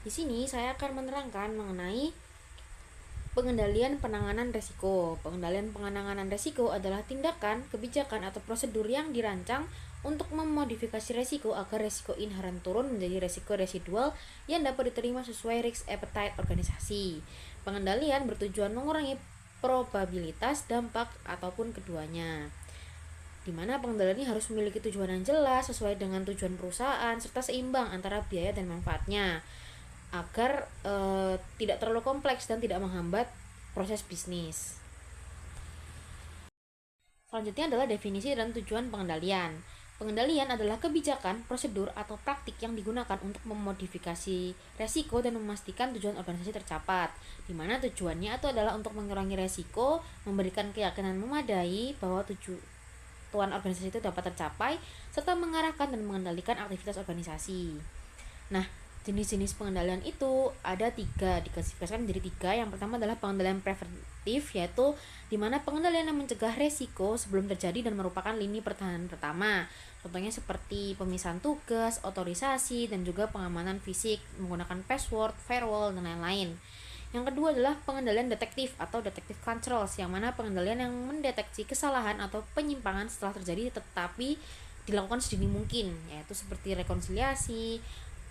Di sini saya akan menerangkan mengenai pengendalian penanganan resiko. Pengendalian penanganan resiko adalah tindakan, kebijakan, atau prosedur yang dirancang untuk memodifikasi resiko agar resiko inherent turun menjadi resiko residual yang dapat diterima sesuai risk appetite organisasi. Pengendalian bertujuan mengurangi probabilitas, dampak, ataupun keduanya, di mana pengendalian ini harus memiliki tujuan yang jelas sesuai dengan tujuan perusahaan serta seimbang antara biaya dan manfaatnya agar tidak terlalu kompleks dan tidak menghambat proses bisnis. Selanjutnya adalah definisi dan tujuan pengendalian. Pengendalian adalah kebijakan, prosedur, atau praktik yang digunakan untuk memodifikasi resiko dan memastikan tujuan organisasi tercapai, di mana tujuannya itu adalah untuk mengurangi resiko, memberikan keyakinan memadai bahwa tujuan organisasi itu dapat tercapai, serta mengarahkan dan mengendalikan aktivitas organisasi. Nah, jenis-jenis pengendalian itu ada tiga, diklasifikasikan menjadi tiga. Yang pertama adalah pengendalian preventif, yaitu di mana pengendalian yang mencegah resiko sebelum terjadi dan merupakan lini pertahanan pertama. Contohnya seperti pemisahan tugas, otorisasi, dan juga pengamanan fisik menggunakan password, firewall, dan lain-lain. Yang kedua adalah pengendalian detektif atau detective controls, yang mana pengendalian yang mendeteksi kesalahan atau penyimpangan setelah terjadi tetapi dilakukan sedini mungkin, yaitu seperti rekonsiliasi,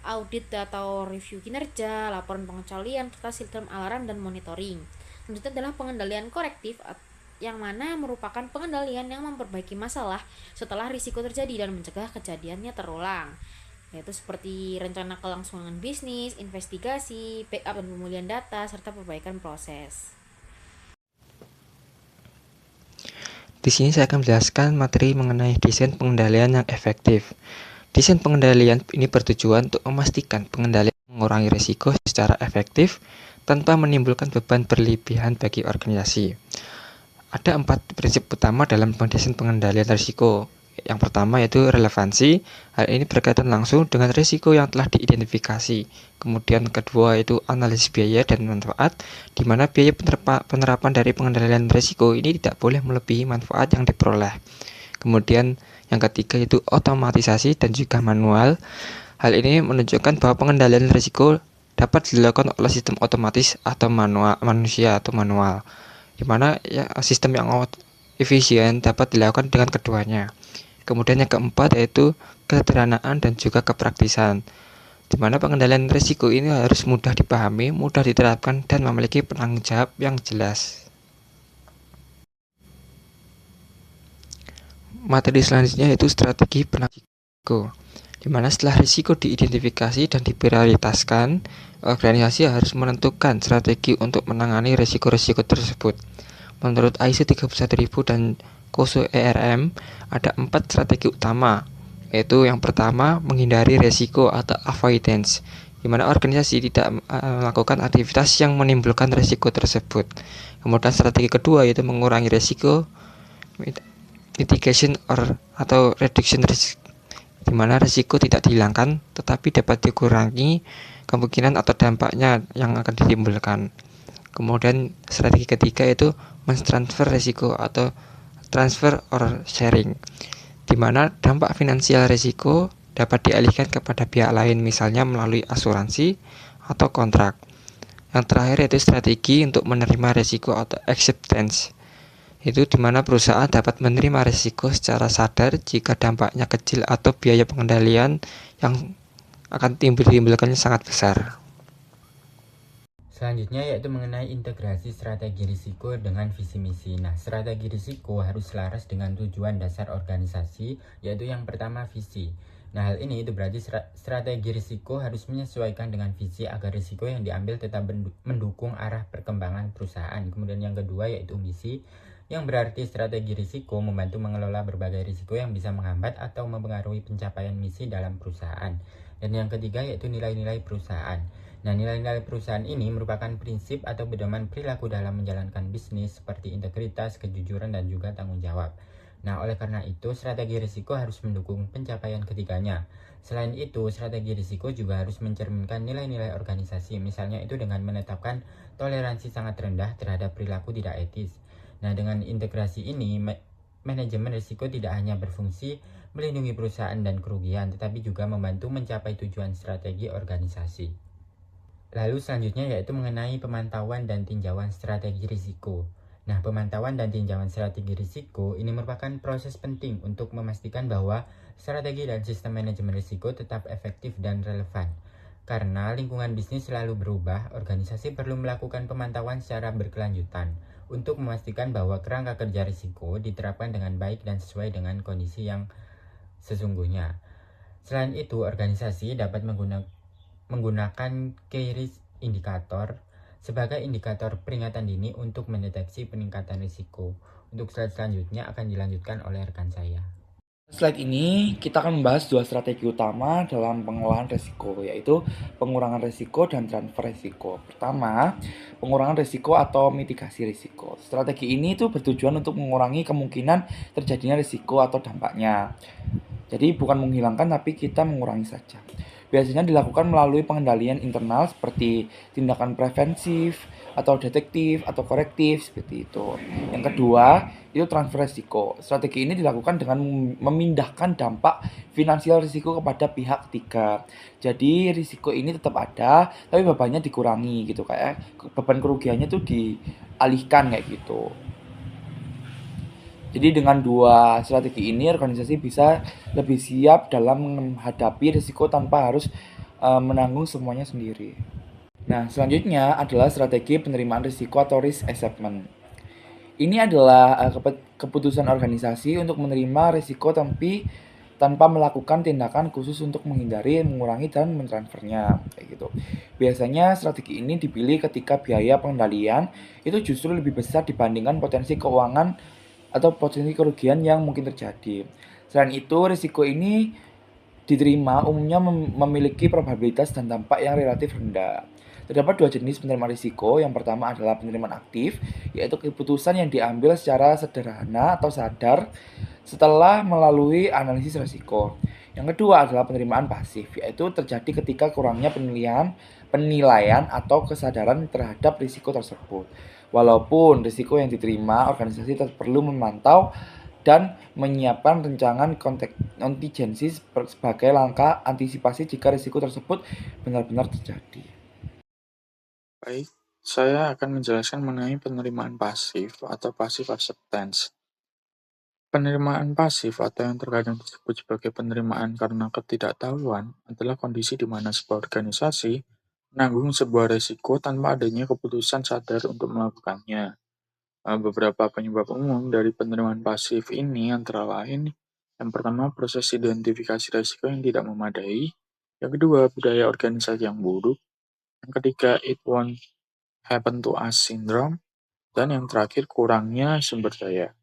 audit atau review kinerja, laporan pengecualian, serta sistem alarm dan monitoring. Selanjutnya adalah pengendalian korektif, yang mana merupakan pengendalian yang memperbaiki masalah setelah risiko terjadi dan mencegah kejadiannya terulang, yaitu seperti rencana kelangsungan bisnis, investigasi, backup dan pemulihan data, serta perbaikan proses. Di sini saya akan menjelaskan materi mengenai desain pengendalian yang efektif. Desain pengendalian ini bertujuan untuk memastikan pengendalian mengurangi risiko secara efektif tanpa menimbulkan beban berlebihan bagi organisasi. Ada 4 prinsip utama dalam desain pengendalian risiko. Yang pertama yaitu relevansi. Hal ini berkaitan langsung dengan risiko yang telah diidentifikasi. Kemudian kedua yaitu analisis biaya dan manfaat, di mana biaya penerapan dari pengendalian risiko ini tidak boleh melebihi manfaat yang diperoleh. Kemudian yang ketiga yaitu otomatisasi dan juga manual. Hal ini menunjukkan bahwa pengendalian risiko dapat dilakukan oleh sistem otomatis atau manusia atau manual, di mana ya, sistem yang efisien dapat dilakukan dengan keduanya. Kemudian yang keempat yaitu kesederhanaan dan juga kepraktisan, di mana pengendalian risiko ini harus mudah dipahami, mudah diterapkan, dan memiliki penanggung jawab yang jelas. Materi selanjutnya yaitu strategi penanggulangan risiko, di mana setelah risiko diidentifikasi dan diprioritaskan, organisasi harus menentukan strategi untuk menangani risiko-risiko tersebut. Menurut ISO 31000 dan KOSO ERM, ada 4 strategi utama, yaitu yang pertama menghindari risiko atau avoidance, di mana organisasi tidak melakukan aktivitas yang menimbulkan risiko tersebut. Kemudian strategi kedua yaitu mengurangi risiko, mitigation atau reduction risk, di mana risiko tidak dihilangkan tetapi dapat dikurangi kemungkinan atau dampaknya yang akan ditimbulkan. Kemudian strategi ketiga yaitu mentransfer risiko atau transfer or sharing, di mana dampak finansial risiko dapat dialihkan kepada pihak lain, misalnya melalui asuransi atau kontrak. Yang terakhir yaitu strategi untuk menerima risiko atau acceptance, itu di mana perusahaan dapat menerima risiko secara sadar jika dampaknya kecil atau biaya pengendalian yang akan timbulkannya sangat besar. Selanjutnya yaitu mengenai integrasi strategi risiko dengan visi misi. Nah, strategi risiko harus selaras dengan tujuan dasar organisasi, yaitu yang pertama visi. Nah, hal ini itu berarti strategi risiko harus menyesuaikan dengan visi agar risiko yang diambil tetap mendukung arah perkembangan perusahaan. Kemudian yang kedua yaitu misi, yang berarti strategi risiko membantu mengelola berbagai risiko yang bisa menghambat atau mempengaruhi pencapaian misi dalam perusahaan. Dan yang ketiga yaitu nilai-nilai perusahaan. Nah, nilai-nilai perusahaan ini merupakan prinsip atau pedoman perilaku dalam menjalankan bisnis seperti integritas, kejujuran, dan juga tanggung jawab. Nah, oleh karena itu, strategi risiko harus mendukung pencapaian ketiganya. Selain itu, strategi risiko juga harus mencerminkan nilai-nilai organisasi, misalnya itu dengan menetapkan toleransi sangat rendah terhadap perilaku tidak etis. Nah, dengan integrasi ini, manajemen risiko tidak hanya berfungsi melindungi perusahaan dan kerugian, tetapi juga membantu mencapai tujuan strategi organisasi. Lalu selanjutnya yaitu mengenai pemantauan dan tinjauan strategi risiko. Nah, pemantauan dan tinjauan strategi risiko ini merupakan proses penting untuk memastikan bahwa strategi dan sistem manajemen risiko tetap efektif dan relevan. Karena lingkungan bisnis selalu berubah, organisasi perlu melakukan pemantauan secara berkelanjutan untuk memastikan bahwa kerangka kerja risiko diterapkan dengan baik dan sesuai dengan kondisi yang sesungguhnya. Selain itu, organisasi dapat menggunakan key risk indicator sebagai indikator peringatan dini untuk mendeteksi peningkatan risiko. Untuk slide selanjutnya akan dilanjutkan oleh rekan saya. Slide ini kita akan membahas dua strategi utama dalam pengolahan risiko, yaitu pengurangan risiko dan transfer risiko. Pertama, pengurangan risiko atau mitigasi risiko. Strategi ini itu bertujuan untuk mengurangi kemungkinan terjadinya risiko atau dampaknya. Jadi bukan menghilangkan, tapi kita mengurangi saja. Biasanya dilakukan melalui pengendalian internal seperti tindakan preventif atau detektif atau korektif seperti itu. Yang kedua, itu transfer risiko. Strategi ini dilakukan dengan memindahkan dampak finansial risiko kepada pihak ketiga. Jadi risiko ini tetap ada, tapi bebannya dikurangi gitu, kayak beban kerugiannya tuh dialihkan kayak gitu. Jadi dengan dua strategi ini organisasi bisa lebih siap dalam menghadapi risiko tanpa harus menanggung semuanya sendiri. Nah, selanjutnya adalah strategi penerimaan risiko atau risk assessment. Ini adalah keputusan organisasi untuk menerima risiko tapi tanpa melakukan tindakan khusus untuk menghindari, mengurangi, dan mentransfernya kayak gitu. Biasanya strategi ini dipilih ketika biaya pengendalian itu justru lebih besar dibandingkan potensi keuangan atau potensi kerugian yang mungkin terjadi. Selain itu, risiko ini diterima umumnya memiliki probabilitas dan dampak yang relatif rendah. Terdapat dua jenis penerimaan risiko. Yang pertama adalah penerimaan aktif, yaitu keputusan yang diambil secara sederhana atau sadar setelah melalui analisis risiko. Yang kedua adalah penerimaan pasif, yaitu terjadi ketika kurangnya penilaian atau kesadaran terhadap risiko tersebut. Walaupun risiko yang diterima, organisasi tetap perlu memantau dan menyiapkan rencangan kontingensi sebagai langkah antisipasi jika risiko tersebut benar-benar terjadi. Baik, saya akan menjelaskan mengenai penerimaan pasif atau passive acceptance. Penerimaan pasif atau yang terkadang disebut sebagai penerimaan karena ketidaktahuan adalah kondisi di mana sebuah organisasi menanggung sebuah risiko tanpa adanya keputusan sadar untuk melakukannya. Beberapa penyebab umum dari penerimaan pasif ini antara lain, yang pertama proses identifikasi risiko yang tidak memadai, yang kedua budaya organisasi yang buruk, yang ketiga it won't happen to us syndrome, dan yang terakhir kurangnya sumber daya.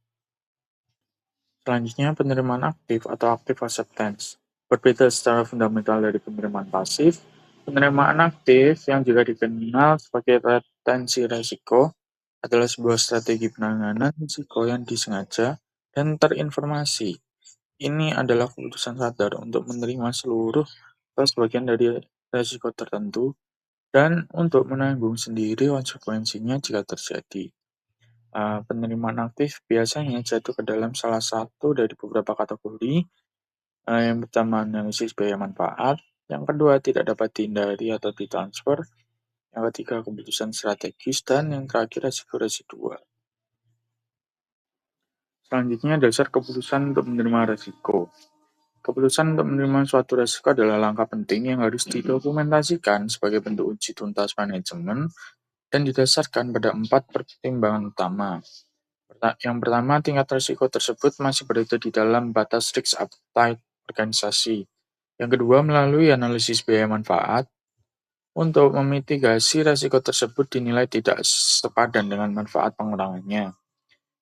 Selanjutnya, penerimaan aktif atau active acceptance. Berbeda secara fundamental dari penerimaan pasif, penerimaan aktif yang juga dikenal sebagai retensi risiko adalah sebuah strategi penanganan risiko yang disengaja dan terinformasi. Ini adalah keputusan sadar untuk menerima seluruh atau sebagian dari risiko tertentu dan untuk menanggung sendiri konsekuensinya jika terjadi. Penerimaan aktif biasanya jatuh ke dalam salah satu dari beberapa kategori. Yang pertama analisis biaya manfaat, yang kedua tidak dapat dihindari atau ditransfer, yang ketiga keputusan strategis, dan yang terakhir resiko residual. Selanjutnya dasar keputusan untuk menerima resiko. Keputusan untuk menerima suatu resiko adalah langkah penting yang harus didokumentasikan sebagai bentuk uji tuntas manajemen dan didasarkan pada 4 pertimbangan utama. Yang pertama, tingkat risiko tersebut masih berada di dalam batas risk appetite organisasi. Yang kedua, melalui analisis biaya manfaat, untuk memitigasi risiko tersebut dinilai tidak sepadan dengan manfaat pengurangannya.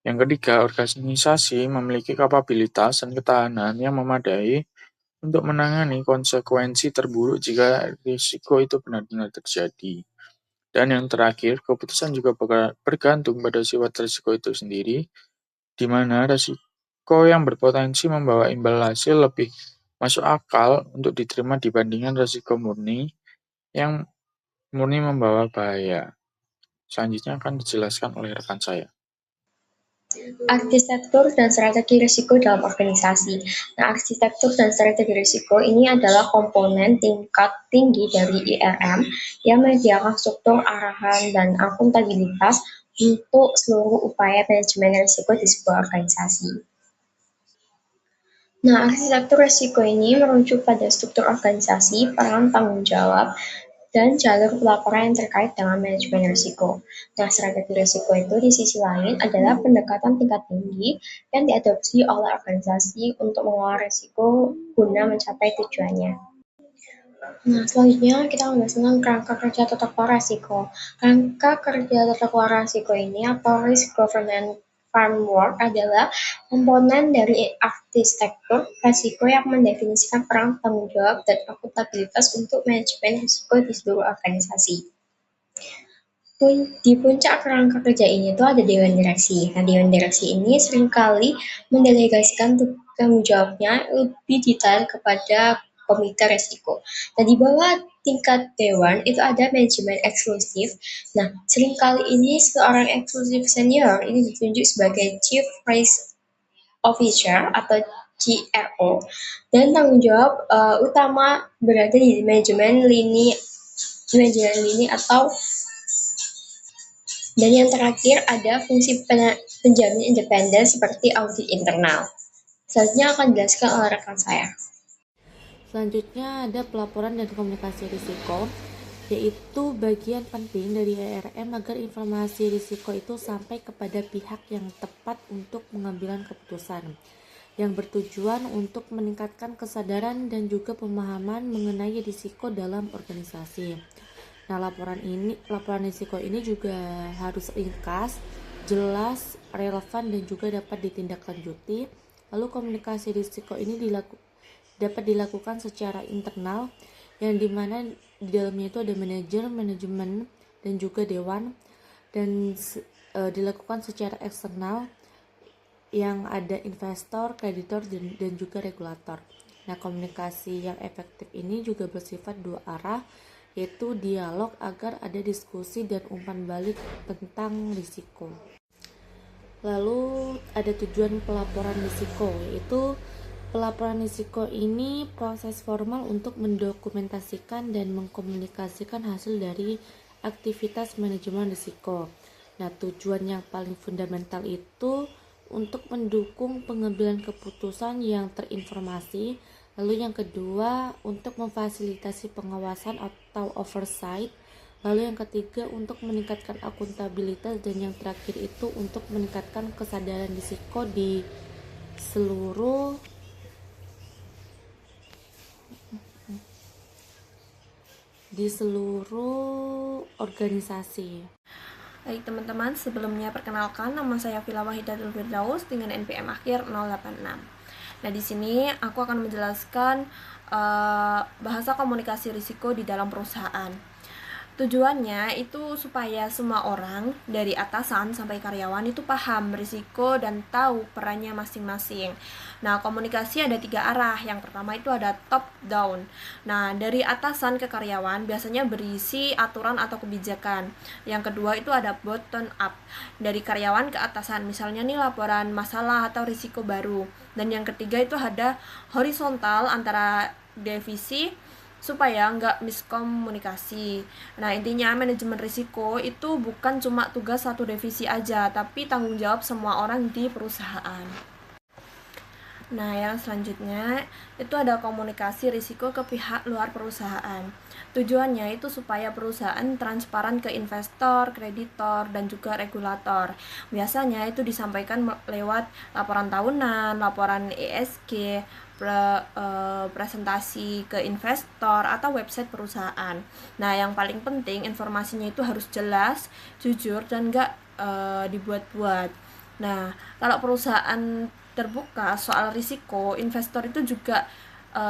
Yang ketiga, organisasi memiliki kapabilitas dan ketahanan yang memadai untuk menangani konsekuensi terburuk jika risiko itu benar-benar terjadi. Dan yang terakhir, keputusan juga bergantung pada sifat risiko itu sendiri, di mana risiko yang berpotensi membawa imbal hasil lebih masuk akal untuk diterima dibandingkan risiko murni yang murni membawa bahaya. Selanjutnya akan dijelaskan oleh rekan saya. Arsitektur dan strategi risiko dalam organisasi. Nah, arsitektur dan strategi risiko ini adalah komponen tingkat tinggi dari IRM yang menyediakan struktur arahan dan akuntabilitas untuk seluruh upaya manajemen risiko di sebuah organisasi. Nah, arsitektur risiko ini merujuk pada struktur organisasi, peran tanggung jawab, dan jalur pelaporan yang terkait dengan manajemen risiko. Nah, strategi risiko itu di sisi lain adalah pendekatan tingkat tinggi yang diadopsi oleh organisasi untuk mengelola risiko guna mencapai tujuannya. Nah, selanjutnya kita membahas tentang kerangka kerja tata kelola risiko. Kerangka kerja tata kelola risiko ini atau Risk Governance Framework adalah komponen dari arsitektur risiko yang mendefinisikan peran tanggung jawab dan akuntabilitas untuk manajemen risiko di seluruh organisasi. Di puncak kerangka kerja ini tuh ada Dewan Direksi. Nah, Dewan Direksi ini seringkali mendelegasikan tanggung jawabnya lebih detail kepada komite risiko. Nah, di bawah tingkat dewan itu ada manajemen eksklusif. Nah, seringkali ini seorang eksklusif senior ini ditunjuk sebagai Chief Risk Officer atau CRO, dan tanggung jawab utama berada di manajemen lini atau. Dan yang terakhir ada fungsi penjamin independen seperti audit internal. Selanjutnya akan dijelaskan oleh rekan saya. Selanjutnya ada pelaporan dan komunikasi risiko, yaitu bagian penting dari ERM agar informasi risiko itu sampai kepada pihak yang tepat untuk pengambilan keputusan, yang bertujuan untuk meningkatkan kesadaran dan juga pemahaman mengenai risiko dalam organisasi. Nah, laporan risiko ini juga harus ringkas, jelas, relevan, dan juga dapat ditindaklanjuti. Lalu komunikasi risiko ini dapat dilakukan secara internal, yang dimana di dalamnya itu ada manajemen, dan juga dewan, dan dilakukan secara eksternal, yang ada investor, kreditor, dan juga regulator. Nah, komunikasi yang efektif ini juga bersifat dua arah, yaitu dialog agar ada diskusi dan umpan balik tentang risiko. Lalu ada tujuan pelaporan risiko, yaitu pelaporan risiko ini proses formal untuk mendokumentasikan dan mengkomunikasikan hasil dari aktivitas manajemen risiko. Nah, tujuan yang paling fundamental itu untuk mendukung pengambilan keputusan yang terinformasi. Lalu yang kedua untuk memfasilitasi pengawasan atau oversight. Lalu yang ketiga untuk meningkatkan akuntabilitas, dan yang terakhir itu untuk meningkatkan kesadaran risiko di seluruh organisasi. Baik teman-teman, sebelumnya perkenalkan, nama saya Vila Wahidatul Firdaus dengan NPM akhir 086. Nah, di sini aku akan menjelaskan bahasa komunikasi risiko di dalam perusahaan. Tujuannya itu supaya semua orang dari atasan sampai karyawan itu paham risiko dan tahu perannya masing-masing. Nah, komunikasi ada 3 arah. Yang pertama itu ada top down. Nah, dari atasan ke karyawan biasanya berisi aturan atau kebijakan. Yang kedua itu ada bottom up. Dari karyawan ke atasan, misalnya nih laporan masalah atau risiko baru. Dan yang ketiga itu ada horizontal antara divisi supaya nggak miskomunikasi. Nah, intinya manajemen risiko itu bukan cuma tugas satu divisi aja, tapi tanggung jawab semua orang di perusahaan. Nah, yang selanjutnya itu ada komunikasi risiko ke pihak luar perusahaan. Tujuannya itu supaya perusahaan transparan ke investor, kreditor, dan juga regulator. Biasanya itu disampaikan lewat laporan tahunan, laporan ESG, presentasi ke investor, atau website perusahaan. Nah, yang paling penting informasinya itu harus jelas, jujur, dan nggak dibuat-buat. Nah, kalau perusahaan terbuka soal risiko, investor itu juga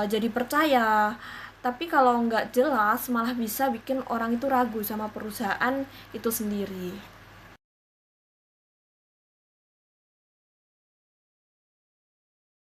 jadi percaya. Tapi kalau nggak jelas, malah bisa bikin orang itu ragu sama perusahaan itu sendiri.